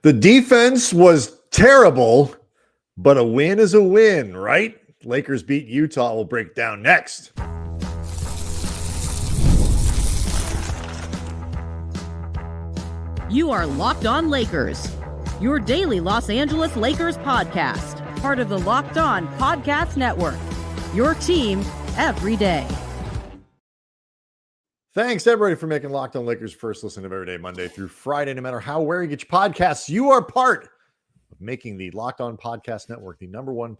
The defense was terrible, but a win is a win, right? Lakers beat Utah. We'll break down next. You are Locked On Lakers, your daily Los Angeles Lakers podcast, part of the Locked On Podcast Network, your team every day. Thanks, everybody, for making Locked On Lakers first listen of every day, Monday through Friday. No matter how, where you get your podcasts, you are part of making the Locked On Podcast Network the number one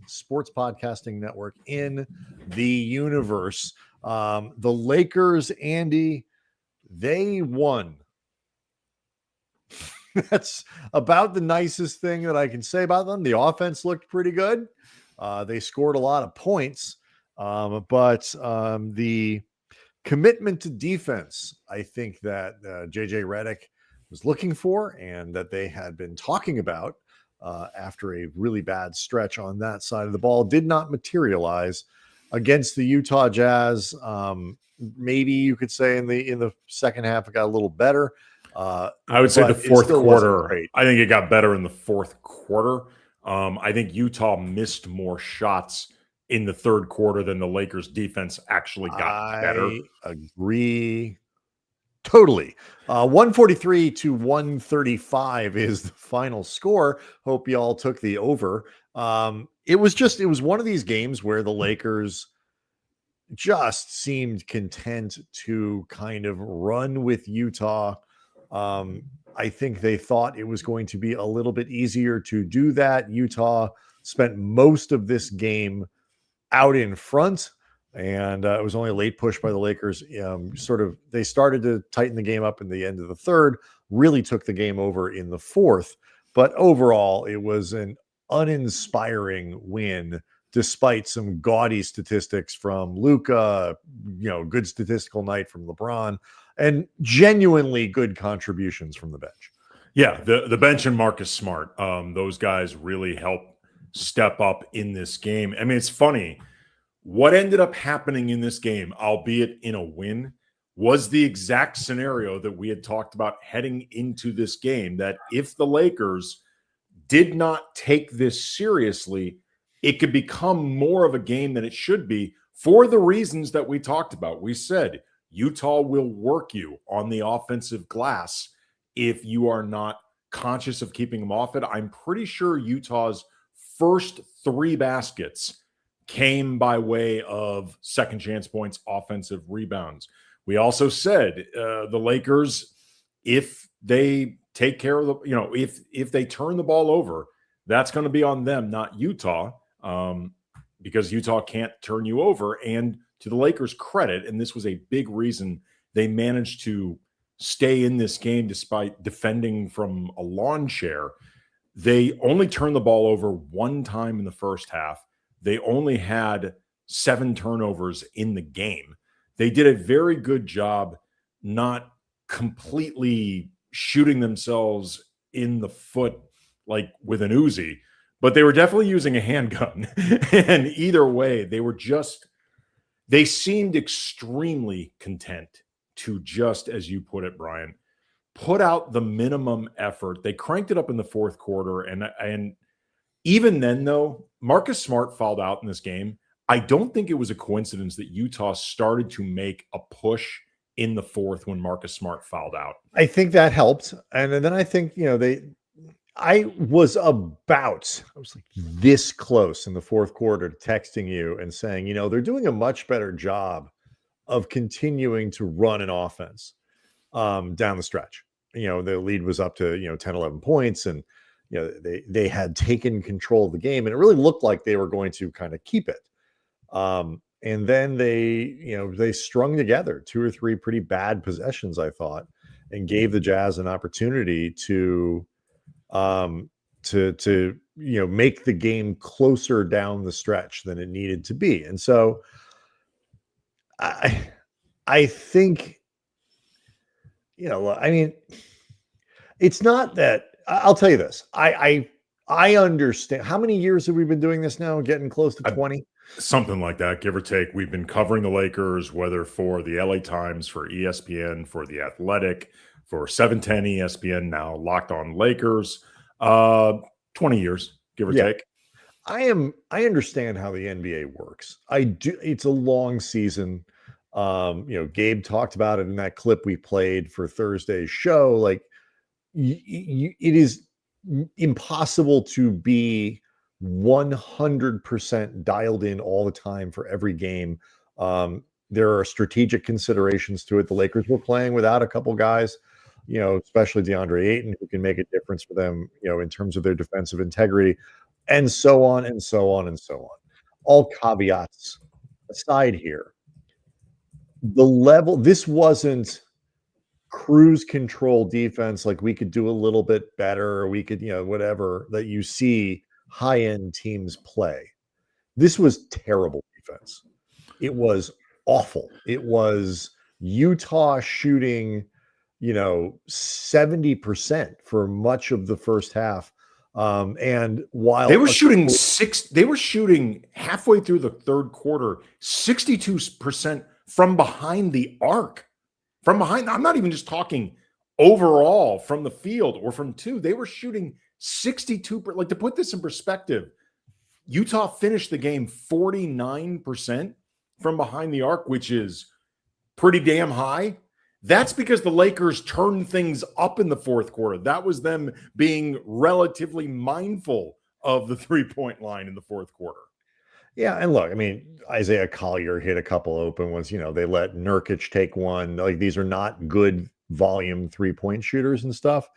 sports podcasting network in the universe. The Lakers, Andy, they won. That's about the nicest thing that I can say about them. The offense looked pretty good. They scored a lot of points, but the commitment to defense, I think that JJ Redick was looking for and that they had been talking about after a really bad stretch on that side of the ball did not materialize against the Utah Jazz. Maybe you could say in the second half it got a little better. I would say the fourth quarter, I think it got better in the fourth quarter. I think Utah missed more shots in the third quarter than the Lakers defense actually got better. I agree totally. 143 to 135 is the final score. Hope you all took the over. It was one of these games where the Lakers just seemed content to kind of run with Utah. I think they thought it was going to be a little bit easier to do that. Utah spent most of this game out in front, and it was only a late push by the Lakers. They started to tighten the game up in the end of the third, really took the game over in the fourth. But overall, it was an uninspiring win, despite some gaudy statistics from Luka, good statistical night from LeBron, and genuinely good contributions from the bench. Yeah, the bench and Marcus Smart, those guys really helped step up in this game. I mean, it's funny. What ended up happening in this game, albeit in a win, was the exact scenario that we had talked about heading into this game, that if the Lakers did not take this seriously, it could become more of a game than it should be for the reasons that we talked about. We said Utah will work you on the offensive glass if you are not conscious of keeping them off it. I'm pretty sure Utah's first 3 baskets came by way of second chance points, offensive rebounds. We also said the Lakers, if they take care of if they turn the ball over, that's going to be on them, not Utah, because Utah can't turn you over. And to the Lakers' credit, and this was a big reason they managed to stay in this game despite defending from a lawn chair, they only turned the ball over one time in the first half. They only had 7 turnovers in the game. They did a very good job not completely shooting themselves in the foot like with an Uzi, but they were definitely using a handgun. And either way, they seemed extremely content to, just as you put it, Brian, put out the minimum effort. They cranked it up in the fourth quarter. And even then, though, Marcus Smart fouled out in this game. I don't think it was a coincidence that Utah started to make a push in the fourth when Marcus Smart fouled out. I think that helped. And then I think, I was like this close in the fourth quarter to texting you and saying, they're doing a much better job of continuing to run an offense down the stretch. The lead was up to, 10, 11 points, and, they had taken control of the game, and it really looked like they were going to kind of keep it. And then they strung together 2 or 3 pretty bad possessions, I thought, and gave the Jazz an opportunity to make the game closer down the stretch than it needed to be. And so I think, it's not that. I'll tell you this. I understand. How many years have we been doing this now? Getting close to 20? Something like that, give or take. We've been covering the Lakers, whether for the LA Times, for ESPN, for The Athletic, for 710 ESPN, now Locked On Lakers. 20 years, give or take. I understand how the NBA works. I do. It's a long season. Gabe talked about it in that clip we played for Thursday's show. Like, it is impossible to be 100% dialed in all the time for every game. There are strategic considerations to it. The Lakers were playing without a couple guys, especially Deandre Ayton, who can make a difference for them, in terms of their defensive integrity, and so on and so on and so on. All caveats aside here, the level, this wasn't cruise control defense like we could do a little bit better, or we could, whatever that you see high-end teams play. This was terrible defense. It was awful. It was Utah shooting, 70% for much of the first half. And while they were shooting halfway through the third quarter, 62% from behind the arc. From behind, I'm not even just talking overall from the field or from two. They were shooting 62%. Like, to put this in perspective, Utah finished the game 49% from behind the arc, which is pretty damn high. That's because the Lakers turned things up in the fourth quarter. That was them being relatively mindful of the three-point line in the fourth quarter. Yeah, and look, I mean, Isaiah Collier hit a couple open ones. They let Nurkic take one. Like, these are not good volume three-point shooters and stuff.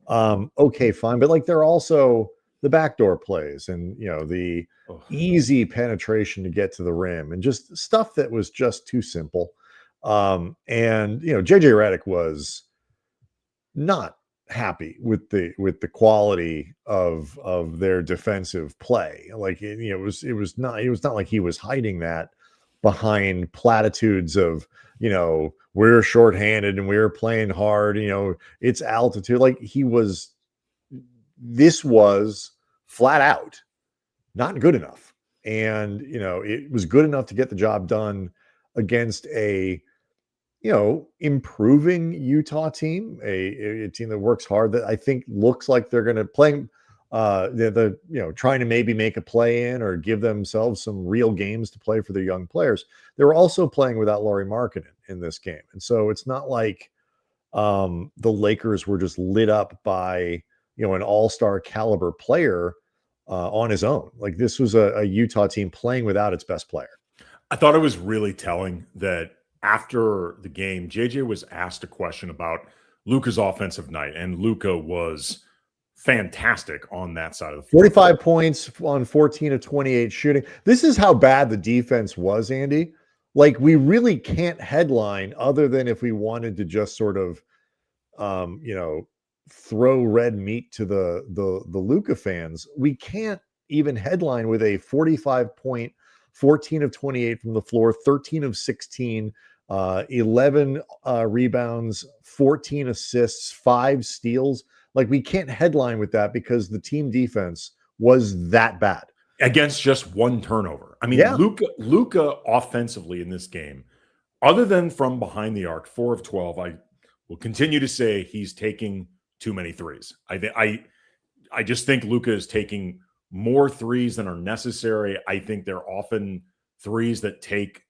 Okay, fine. But, like, they're also the backdoor plays and, the easy penetration to get to the rim and just stuff that was just too simple. And, JJ Redick was not happy with the quality of their defensive play. Like, it was not like he was hiding that behind platitudes of, we're shorthanded and we're playing hard, it's altitude. Like, this was flat out not good enough. And, it was good enough to get the job done against a improving Utah team, a team that works hard, that I think looks like they're going to play, trying to maybe make a play in or give themselves some real games to play for their young players. They were also playing without Lauri Markkanen in this game. And so it's not like the Lakers were just lit up by, an all-star caliber player on his own. Like, this was a Utah team playing without its best player. I thought it was really telling that after the game, JJ was asked a question about Luka's offensive night, and Luka was fantastic on that side of the floor. 45 points on 14 of 28 shooting. This is how bad the defense was, Andy. Like, we really can't headline, other than if we wanted to just sort of, throw red meat to the Luka fans. We can't even headline with a 45-point, 14 of 28 from the floor, 13 of 16, 11 rebounds, 14 assists, 5 steals. Like, we can't headline with that because the team defense was that bad against just one turnover. I mean, yeah. Luka offensively in this game, other than from behind the arc, 4 of 12, I will continue to say he's taking too many threes. I just think Luka is taking more threes than are necessary. I think they're often threes that take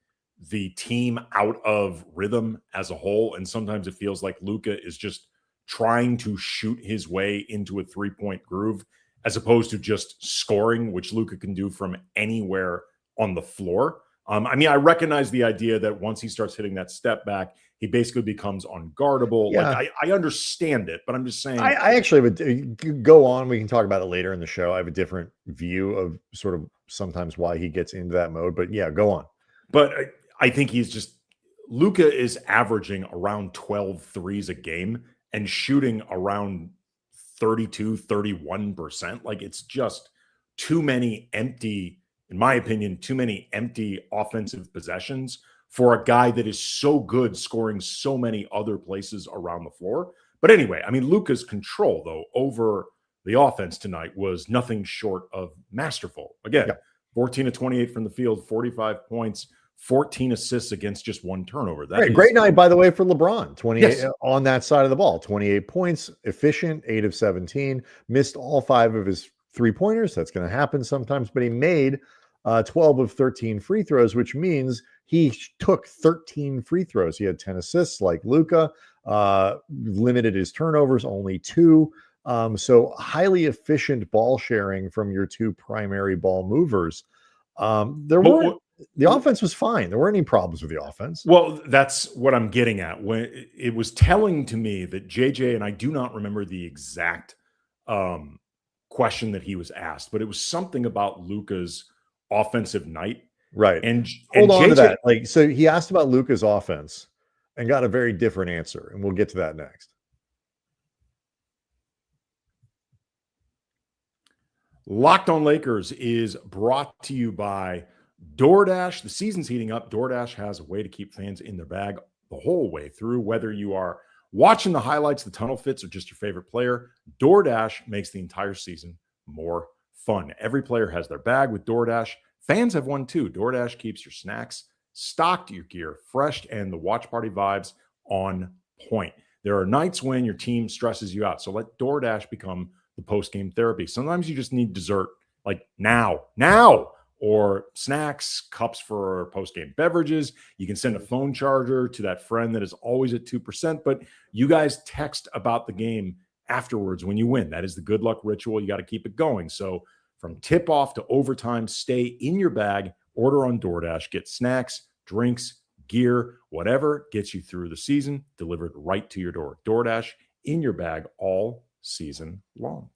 the team out of rhythm as a whole. And sometimes it feels like Luka is just trying to shoot his way into a three-point groove as opposed to just scoring, which Luka can do from anywhere on the floor. I recognize the idea that once he starts hitting that step back, he basically becomes unguardable. Yeah. Like, I understand it, but I'm just saying. I actually would go on. We can talk about it later in the show. I have a different view of sort of sometimes why he gets into that mode. But yeah, go on. But I think Luka is averaging around 12 threes a game and shooting around 31%. Like, it's just too many empty, in my opinion, too many empty offensive possessions for a guy that is so good scoring so many other places around the floor. But anyway, Luka's control, though, over the offense tonight was nothing short of masterful. Again, 14 of 28 from the field, 45 points, 14 assists against just 1 turnover. Great night, by the way, for LeBron. 28 Yes. on that side of the ball. 28 points, efficient, 8 of 17. Missed all 5 of his three-pointers. That's going to happen sometimes, but he made 12 of 13 free throws, which means he took 13 free throws. He had 10 assists like Luka, limited his turnovers, only 2. So highly efficient ball sharing from your 2 primary ball movers. The offense was fine. There weren't any problems with the offense. Well, that's what I'm getting at. When it was telling to me that JJ, and I do not remember the exact question that he was asked, but it was something about Luka's offensive night. Right. And hold on JJ, to that. Like, so he asked about Luka's offense and got a very different answer, and we'll get to that next. Locked on Lakers is brought to you by DoorDash. The season's heating up. DoorDash has a way to keep fans in their bag the whole way through. Whether you are watching the highlights, the tunnel fits, or just your favorite player, DoorDash makes the entire season more fun. Every player has their bag with DoorDash. Fans have one too. DoorDash keeps your snacks stocked, your gear fresh, and the watch party vibes on point. There are nights when your team stresses you out, so let DoorDash become the post-game therapy. Sometimes you just need dessert, like now, or snacks, cups for post-game beverages. You can send a phone charger to that friend that is always at 2%, but you guys text about the game afterwards when you win. That is the good luck ritual. You got to keep it going. So from tip-off to overtime, stay in your bag, order on DoorDash, get snacks, drinks, gear, whatever gets you through the season, delivered right to your door. DoorDash in your bag all season long.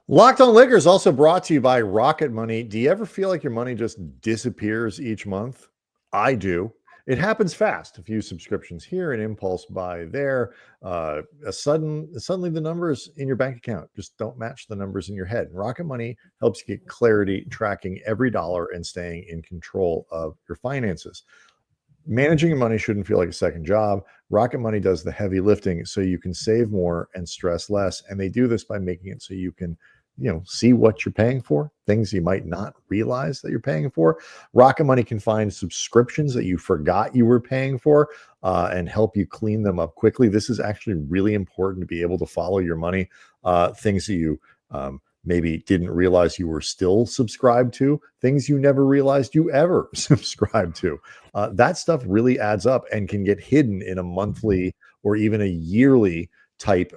Locked on Lakers also brought to you by Rocket Money. Do you ever feel like your money just disappears each month? I do. It happens fast. A few subscriptions here, an impulse buy there. Suddenly the numbers in your bank account just don't match the numbers in your head. Rocket Money helps you get clarity, tracking every dollar and staying in control of your finances. Managing your money shouldn't feel like a second job. Rocket Money does the heavy lifting so you can save more and stress less. And they do this by making it so you can, see what you're paying for, things you might not realize that you're paying for. Rocket Money can find subscriptions that you forgot you were paying for and help you clean them up quickly. This is actually really important to be able to follow your money, things that you maybe didn't realize you were still subscribed to, things you never realized you ever subscribed to. That stuff really adds up and can get hidden in a monthly or even a yearly type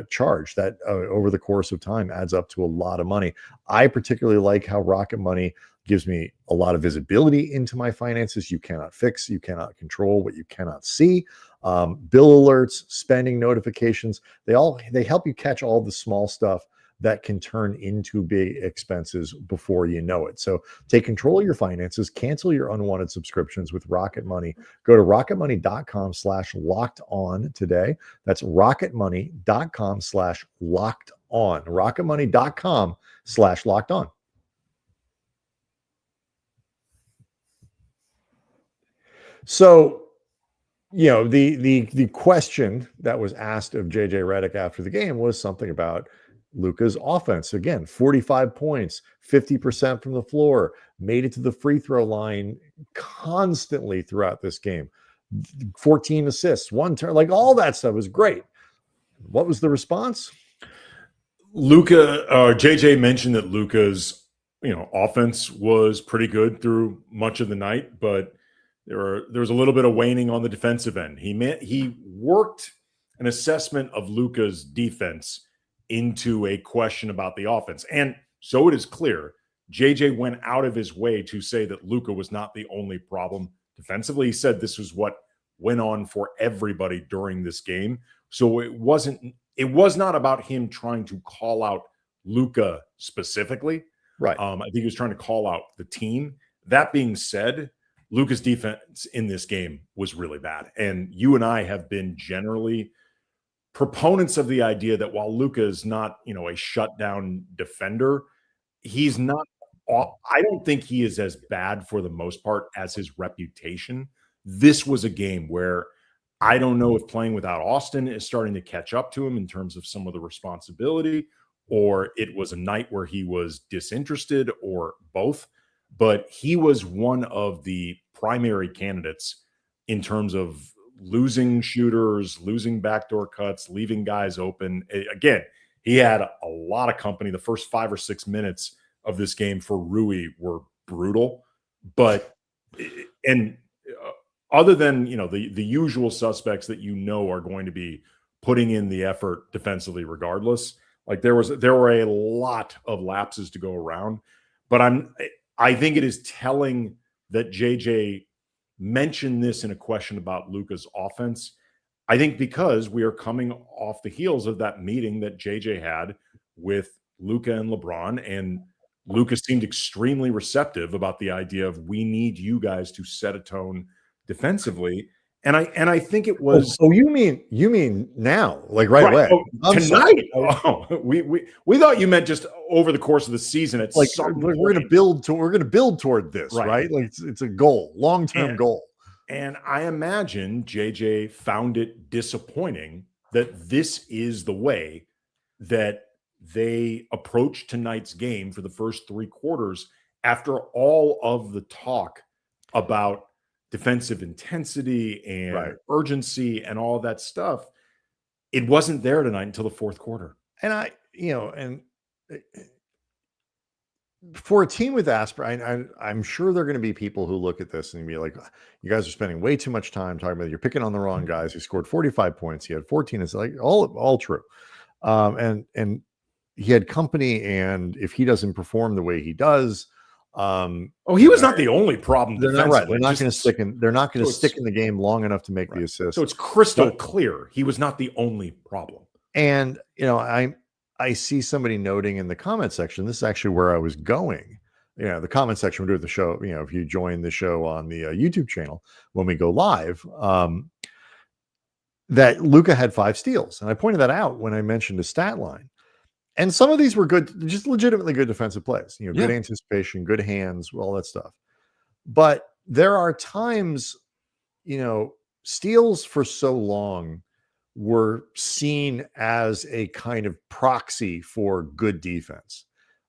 charge that over the course of time adds up to a lot of money. I particularly like how Rocket Money gives me a lot of visibility into my finances. You cannot fix, you cannot control what you cannot see. Bill alerts, spending notifications, they help you catch all the small stuff that can turn into big expenses before you know it. So take control of your finances, cancel your unwanted subscriptions with Rocket Money. Go to rocketmoney.com/locked-on today. That's rocketmoney.com/locked-on. rocketmoney.com/locked-on. So, the question that was asked of JJ Redick after the game was something about Luka's offense. Again, 45 points, 50% from the floor, made it to the free throw line constantly throughout this game. 14 assists, 1 turn, like all that stuff was great. What was the response? JJ mentioned that Luka's, offense was pretty good through much of the night, but there was a little bit of waning on the defensive end. He worked an assessment of Luka's defense into a question about the offense. And so it is clear, JJ went out of his way to say that Luka was not the only problem defensively. He said this was what went on for everybody during this game. So it was not about him trying to call out Luka specifically. Right. I think he was trying to call out the team. That being said, Luka's defense in this game was really bad. And you and I have been generally proponents of the idea that while Luka is not, a shutdown defender, he's not. I don't think he is as bad for the most part as his reputation. This was a game where I don't know if playing without Austin is starting to catch up to him in terms of some of the responsibility, or it was a night where he was disinterested, or both. But he was one of the primary candidates in terms of losing shooters, losing backdoor cuts, leaving guys open. Again, he had a lot of company. The first 5 or 6 minutes of this game for Rui were brutal. But and other than, you know, the usual suspects that you know are going to be putting in the effort defensively regardless, like there were a lot of lapses to go around. But I think it is telling that JJ mentioned this in a question about Luka's offense. I think because we are coming off the heels of that meeting that JJ had with Luka and LeBron, and Luka seemed extremely receptive about the idea of, we need you guys to set a tone defensively. And I think it was. Oh, you mean now, like right away? Oh, tonight? Oh, we thought you meant just over the course of the season. It's like we're going to build toward this, right? Like it's a goal, long-term goal. And I imagine JJ found it disappointing that this is the way that they approached tonight's game for the first 3 quarters, after all of the talk about defensive intensity and urgency and all that stuff. It wasn't there tonight until the 4th quarter. And for a team with aspiration, I'm sure there are going to be people who look at this and be like, you guys are spending way too much time talking about, you're picking on the wrong guys. He scored 45 points. He had 14. It's like all true. And he had company. And if he doesn't perform the way he does, he was not the only problem. They're not right. They're not going to stick in. They're not going to stick in the game long enough to make the assist. So it's crystal clear he was not the only problem. And I see somebody noting in the comment section. This is actually where I was going. The comment section we do at the show. If you join the show on the YouTube channel when we go live, that Luka had 5 steals, and I pointed that out when I mentioned his stat line. And some of these were good, just legitimately good defensive plays, good anticipation, good hands, all that stuff. But there are times, steals for so long were seen as a kind of proxy for good defense.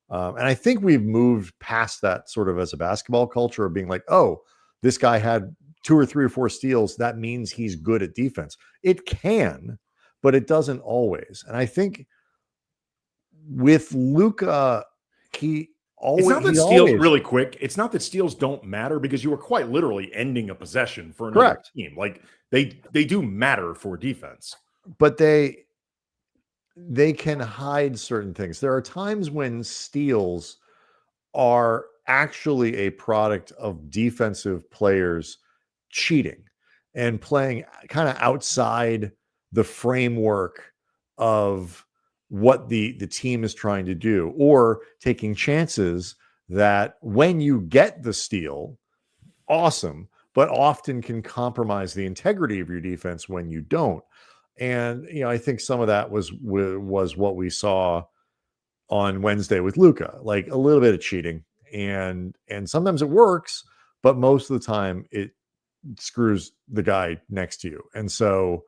And I think we've moved past that sort of as a basketball culture of being like, oh, this guy had 2 or 3 or 4 steals. That means he's good at defense. It can, but it doesn't always. And I think with Luka, it's not that steals really quick. It's not that steals don't matter, because you were quite literally ending a possession for another team. Like they do matter for defense, but they can hide certain things. There are times when steals are actually a product of defensive players cheating and playing kind of outside the framework of what the team is trying to do, or taking chances that when you get the steal, awesome, but often can compromise the integrity of your defense when you don't. And, I think some of that was what we saw on Wednesday with Luka, like a little bit of cheating, and sometimes it works, but most of the time it screws the guy next to you. And so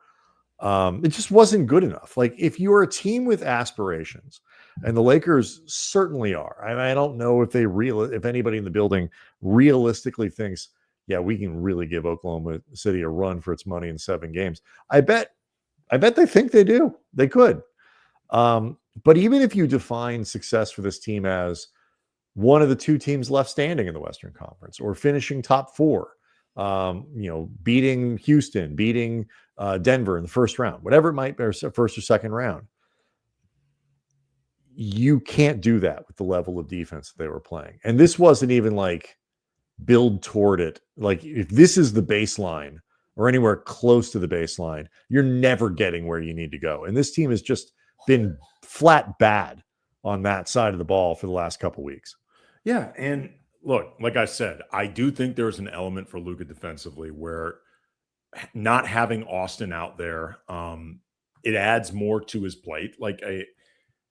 it just wasn't good enough. Like, if you're a team with aspirations, and the Lakers certainly are, I don't know if if anybody in the building realistically thinks, yeah, we can really give Oklahoma City a run for its money in 7 games. I bet they think they do. They could. But even if you define success for this team as one of the 2 teams left standing in the Western Conference, or finishing top 4, beating Houston, beating Denver in the first round, whatever it might be, or first or second round, you can't do that with the level of defense that they were playing. And this wasn't even like build toward it. Like, if this is the baseline or anywhere close to the baseline, you're never getting where you need to go. And this team has just been flat bad on that side of the ball for the last couple weeks. Yeah. And look, like I said, I do think there's an element for Luka defensively where not having Austin out there, it adds more to his plate. Like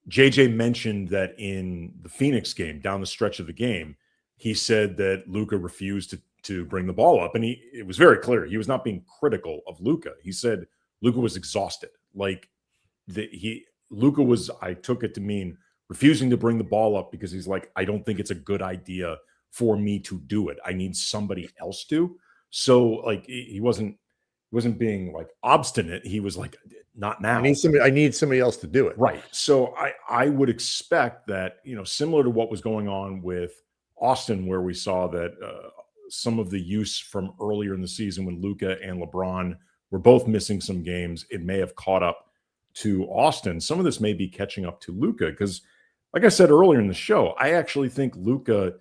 JJ mentioned that in the Phoenix game, down the stretch of the game, he said that Luka refused to bring the ball up. And it was very clear. He was not being critical of Luka. He said Luka was exhausted. Like Luka was, I took it to mean, refusing to bring the ball up because he's like, I don't think it's a good idea for me to do it. I need somebody else to. So like he wasn't being like obstinate. He was like, not now. I need somebody else to do it. Right. So I would expect that, similar to what was going on with Austin, where we saw that some of the use from earlier in the season when Luka and LeBron were both missing some games, it may have caught up to Austin. Some of this may be catching up to Luka because, like I said earlier in the show, I actually think Luka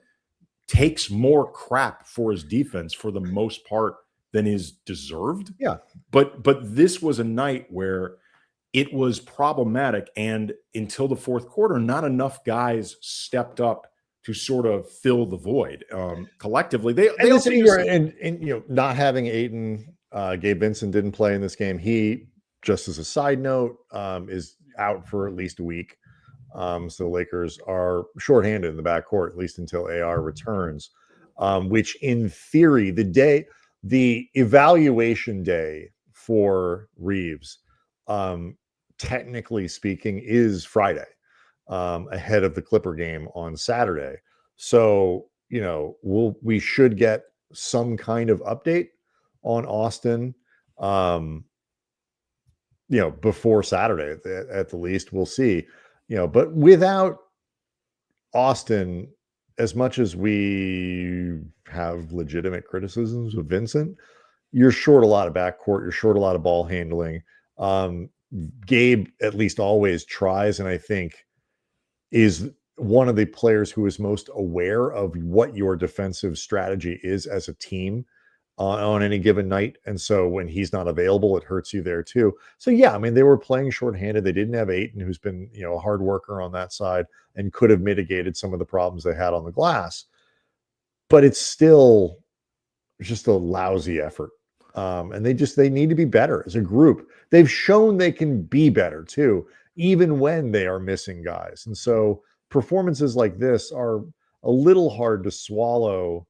takes more crap for his defense for the most part than is deserved. Yeah. But this was a night where it was problematic, and until the fourth quarter, not enough guys stepped up to sort of fill the void. Collectively, they also not having Ayton, Gabe Vincent didn't play in this game. He, just as a side note, is out for at least a week. So the Lakers are shorthanded in the backcourt, at least until AR returns, which in theory, the evaluation day for Reaves, technically speaking, is Friday, ahead of the Clipper game on Saturday. So, we should get some kind of update on Austin, before Saturday at the least. We'll see, but without Austin, as much as we have legitimate criticisms of Vincent, you're short a lot of backcourt. You're short a lot of ball handling. Gabe at least always tries, and I think is one of the players who is most aware of what your defensive strategy is as a team on any given night. And so when he's not available, it hurts you there too. So yeah, I mean, they were playing shorthanded. They didn't have Ayton, who's been, a hard worker on that side and could have mitigated some of the problems they had on the glass. But it's still just a lousy effort. And they need to be better as a group. They've shown they can be better too, even when they are missing guys. And so performances like this are a little hard to swallow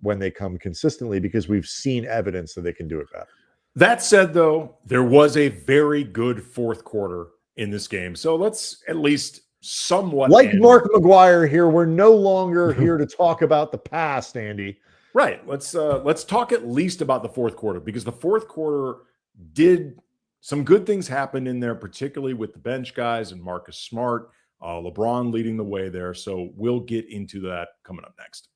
when they come consistently, because we've seen evidence that they can do it better. That said, though, there was a very good fourth quarter in this game. So let's at least somewhat Mark McGuire here. We're no longer here to talk about the past, Andy. Right. Let's talk at least about the fourth quarter, because the fourth quarter did some good things happen in there, particularly with the bench guys and Marcus Smart, LeBron leading the way there. So we'll get into that coming up next.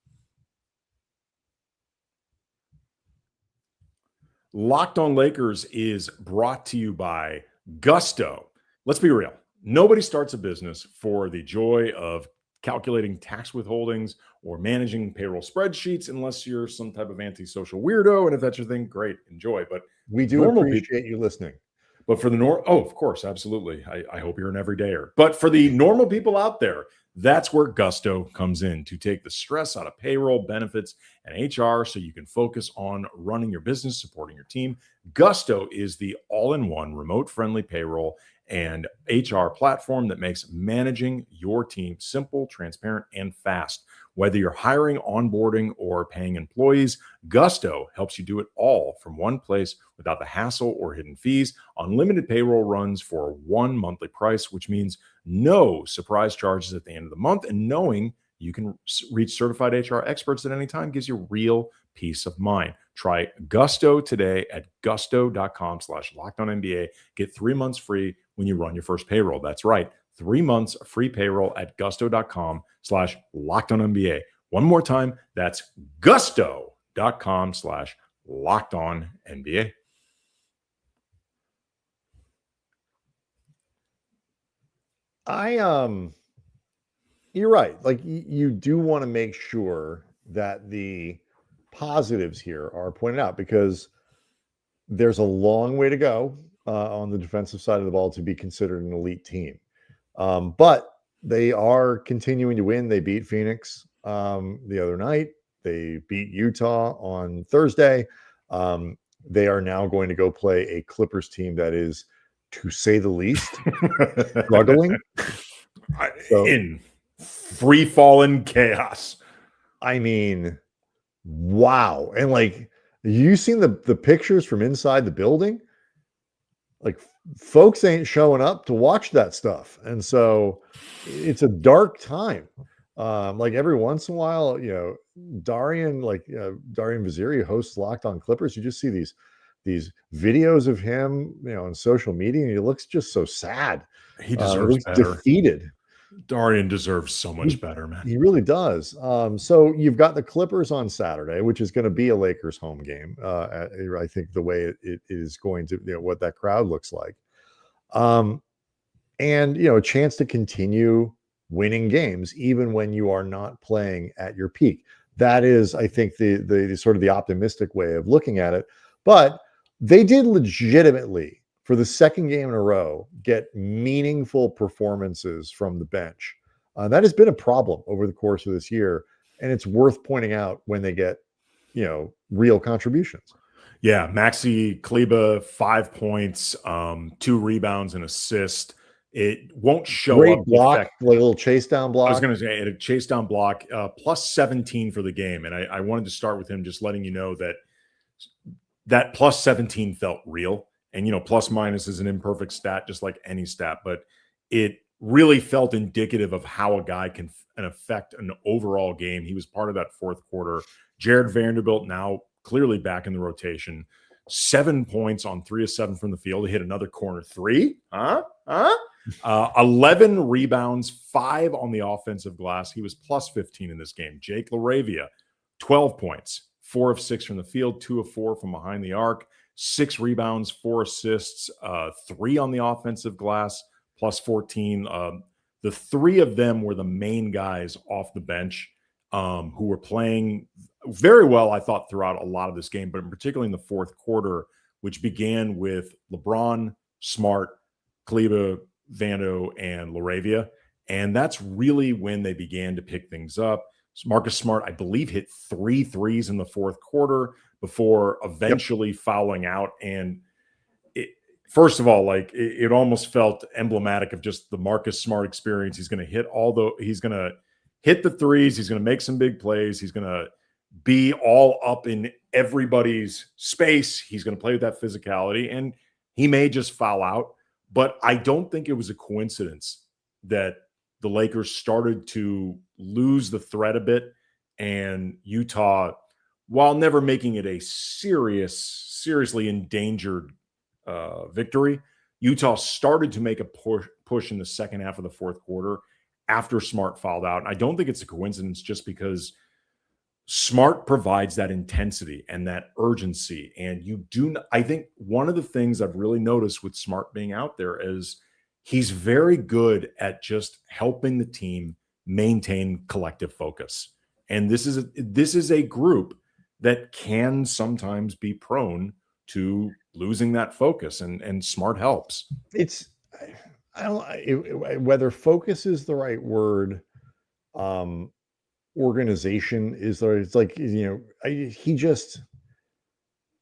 Locked on Lakers is brought to you by Gusto. Let's be real. Nobody starts a business for the joy of calculating tax withholdings or managing payroll spreadsheets unless you're some type of antisocial weirdo. And if that's your thing, great, enjoy. But we do appreciate you listening. But for the of course, absolutely. I hope you're an everydayer. But for the normal people out there, that's where Gusto comes in, to take the stress out of payroll, benefits, and HR so you can focus on running your business, supporting your team. Gusto is the all-in-one remote-friendly payroll and HR platform that makes managing your team simple, transparent, and fast. Whether you're hiring, onboarding, or paying employees, Gusto helps you do it all from one place without the hassle or hidden fees. Unlimited payroll runs for one monthly price, which means no surprise charges at the end of the month. And knowing you can reach certified HR experts at any time gives you real peace of mind. Try Gusto today at gusto.com/LockedOnNBA. Get 3 months free when you run your first payroll. That's right. 3 months of free payroll at gusto.com/LockedOnNBA. One more time, that's gusto.com/LockedOnNBA. You're right. Like, you do want to make sure that the positives here are pointed out, because there's a long way to go on the defensive side of the ball to be considered an elite team. But they are continuing to win. They beat Phoenix the other night. They beat Utah on Thursday. They are now going to go play a Clippers team that is, to say the least, struggling. In free-falling chaos. I mean, wow. And like, you seen the pictures from inside the building? like folks ain't showing up to watch that stuff. And so it's a dark time. Like every once in a while, Darian Vaziri hosts Locked On Clippers. You just see these videos of him, on social media, and he looks just so sad. He He deserves looks better. defeated. Darian deserves so much better, man. He really does. So you've got the Clippers on Saturday, which is going to be a Lakers home game. I think the way it is going to, what that crowd looks like. And, a chance to continue winning games, even when you are not playing at your peak. That is, I think, the sort of the optimistic way of looking at it. But they did legitimately, for the second game in a row, get meaningful performances from the bench. That has been a problem over the course of this year, and it's worth pointing out when they get, real contributions. Yeah, Maxi Kleber, 5 points, 2 rebounds, and assist. It won't show Great up. block, like a little chase down block. I was going to say a chase down block, plus 17 for the game, and I wanted to start with him, just letting you know that plus 17 felt real. And, plus minus is an imperfect stat, just like any stat, but it really felt indicative of how a guy can affect an overall game. He was part of that fourth quarter. Jarred Vanderbilt now clearly back in the rotation. 7 points on 3 of 7 from the field. He hit another corner 3. 11 rebounds, 5 on the offensive glass. He was plus 15 in this game. Jake LaRavia, 12 points, 4 of 6 from the field, 2 of 4 from behind the arc. 6 rebounds, 4 assists, 3 on the offensive glass, plus 14. The 3 of them were the main guys off the bench who were playing very well, I thought, throughout a lot of this game, but particularly in the fourth quarter, which began with LeBron, Smart, Kleber, Vando, and LaRavia. And that's really when they began to pick things up. So Marcus Smart, I believe, hit 3 threes in the fourth quarter before eventually fouling out. And first of all, it almost felt emblematic of just the Marcus Smart experience. He's going to hit the threes. He's going to make some big plays. He's going to be all up in everybody's space. He's going to play with that physicality, and he may just foul out. But I don't think it was a coincidence that the Lakers started to lose the thread a bit, and Utah, while never making it a seriously endangered victory, Utah started to make a push in the second half of the fourth quarter after Smart fouled out. And I don't think it's a coincidence, just because Smart provides that intensity and that urgency. And I think one of the things I've really noticed with Smart being out there is he's very good at just helping the team maintain collective focus. And this is a group that can sometimes be prone to losing that focus, and Smart helps. Whether focus is the right word, organization is there. It's like,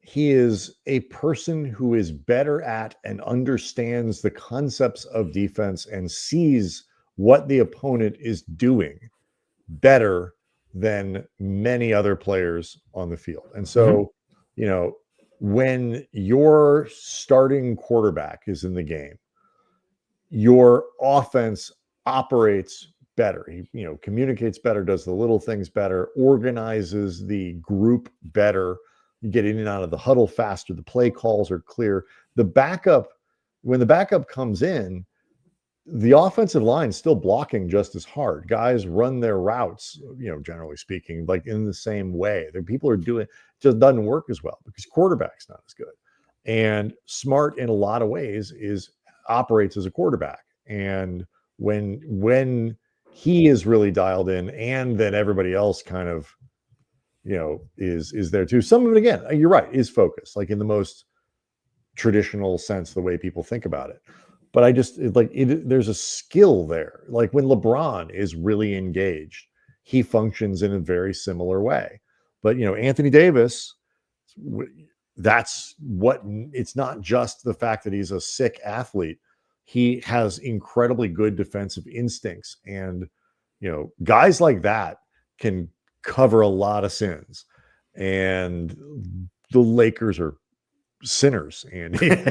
he is a person who is better at and understands the concepts of defense and sees what the opponent is doing better than many other players on the field. And so, when your starting quarterback is in the game, your offense operates better. He, communicates better, does the little things better, organizes the group better. You get in and out of the huddle faster. The play calls are clear. When the backup comes in, the offensive line is still blocking just as hard. Guys run their routes, generally speaking, like in the same way. The people are doing, it just doesn't work as well because quarterback's not as good. And Smart, in a lot of ways, operates as a quarterback. And when he is really dialed in, and then everybody else kind of, is there too. Some of it, again, you're right, is focus, like in the most traditional sense, the way people think about it. But there's a skill there. Like when LeBron is really engaged, he functions in a very similar way. But, Anthony Davis, it's not just the fact that he's a sick athlete. He has incredibly good defensive instincts. And, guys like that can cover a lot of sins. And the Lakers are sinners, Andy.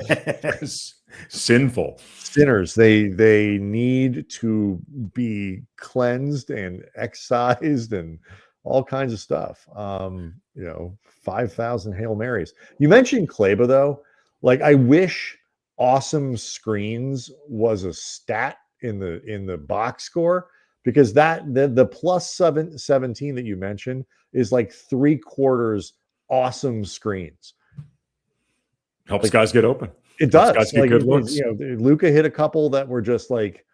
Sinful Sinners. They need to be cleansed and excised and all kinds of stuff. 5,000 Hail Marys. You mentioned Kleber though. Like, I wish awesome screens was a stat in the box score, because that the plus 17 that you mentioned is like 3/4 awesome screens. Helps guys get open. It does. Guys get good looks. Luka hit a couple that were just like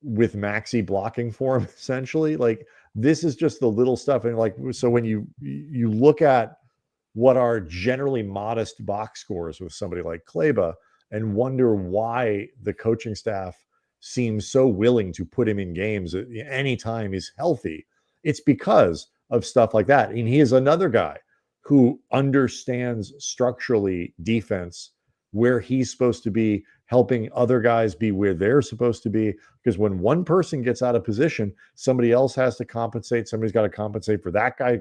with Maxi blocking for him, essentially. Like, this is just the little stuff. And like, so when you look at what are generally modest box scores with somebody like Kleber and wonder why the coaching staff seems so willing to put him in games anytime he's healthy, it's because of stuff like that. And he is another guy who understands structurally defense, where he's supposed to be, helping other guys be where they're supposed to be. Because when one person gets out of position, somebody else has to compensate. Somebody's got to compensate for that guy.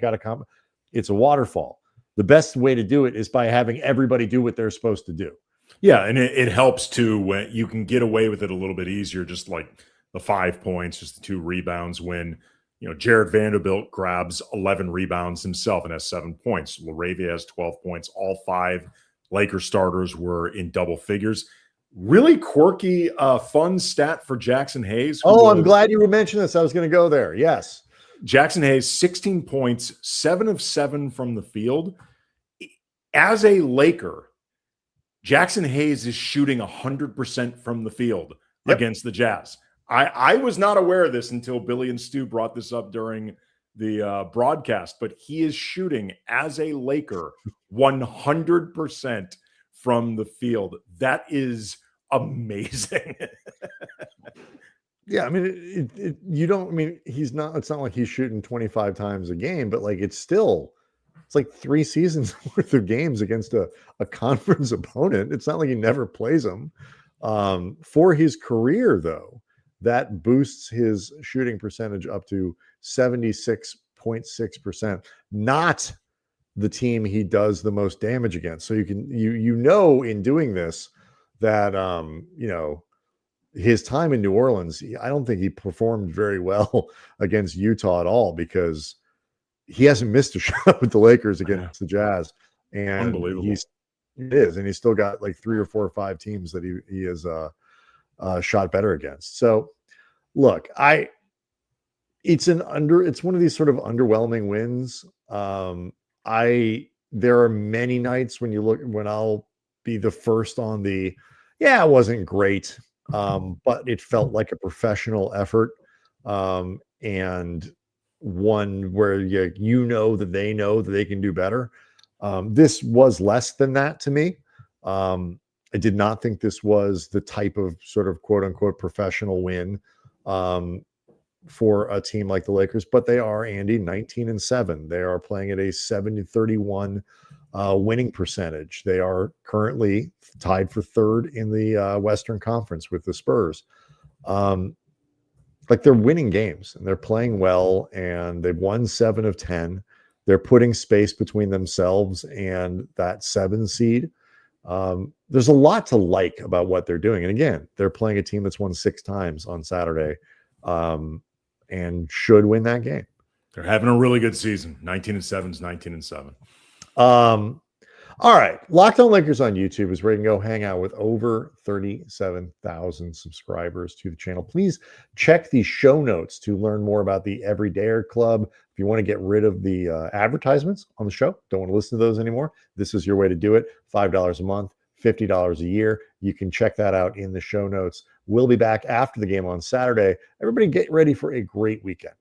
It's a waterfall. The best way to do it is by having everybody do what they're supposed to do. Yeah, and it helps too when you can get away with it a little bit easier, just like the 5 points, just the 2 rebounds, when Jarred Vanderbilt grabs 11 rebounds himself and has 7 points. LaRavia has 12 points. All 5 Lakers starters were in double figures. Really quirky, fun stat for Jackson Hayes. I'm glad you were mentioning this. I was going to go there. Yes. Jackson Hayes, 16 points, 7 of 7 from the field. As a Laker, Jackson Hayes is shooting 100% from the field against the Jazz. I was not aware of this until Billy and Stu brought this up during the broadcast, but he is shooting as a Laker 100% from the field. That is amazing. Yeah, I mean, it's not like he's shooting 25 times a game, but like it's like 3 seasons worth of games against a conference opponent. It's not like he never plays them. For his career, though, that boosts his shooting percentage up to 76.6%, not the team he does the most damage against. So in doing this that his time in New Orleans, I don't think he performed very well against Utah at all, because he hasn't missed a shot with the Lakers against the Jazz. And unbelievable. And he's still got like 3 or 4 or 5 teams that he has shot better against. So look, it's one of these sort of underwhelming wins. There are many nights when I'll be the first on it wasn't great. But it felt like a professional effort, and one where that they know that they can do better. This was less than that to me. I did not think this was the type of sort of quote unquote professional win for a team like the Lakers, but they are, Andy, 19-7. They are playing at a 7-31 winning percentage. They are currently tied for 3rd in the Western Conference with the Spurs. They're winning games and they're playing well, and they've won 7 of 10. They're putting space between themselves and that 7 seed. There's a lot to like about what they're doing. And again, they're playing a team that's won 6 times on Saturday, and should win that game. They're having a really good season. 19-7 is 19-7. All right. Locked On Lakers on YouTube is where you can go hang out with over 37,000 subscribers to the channel. Please check the show notes to learn more about the Everydayer Club. If you want to get rid of the advertisements on the show, don't want to listen to those anymore, this is your way to do it. $5 a month, $50 a year. You can check that out in the show notes. We'll be back after the game on Saturday. Everybody get ready for a great weekend.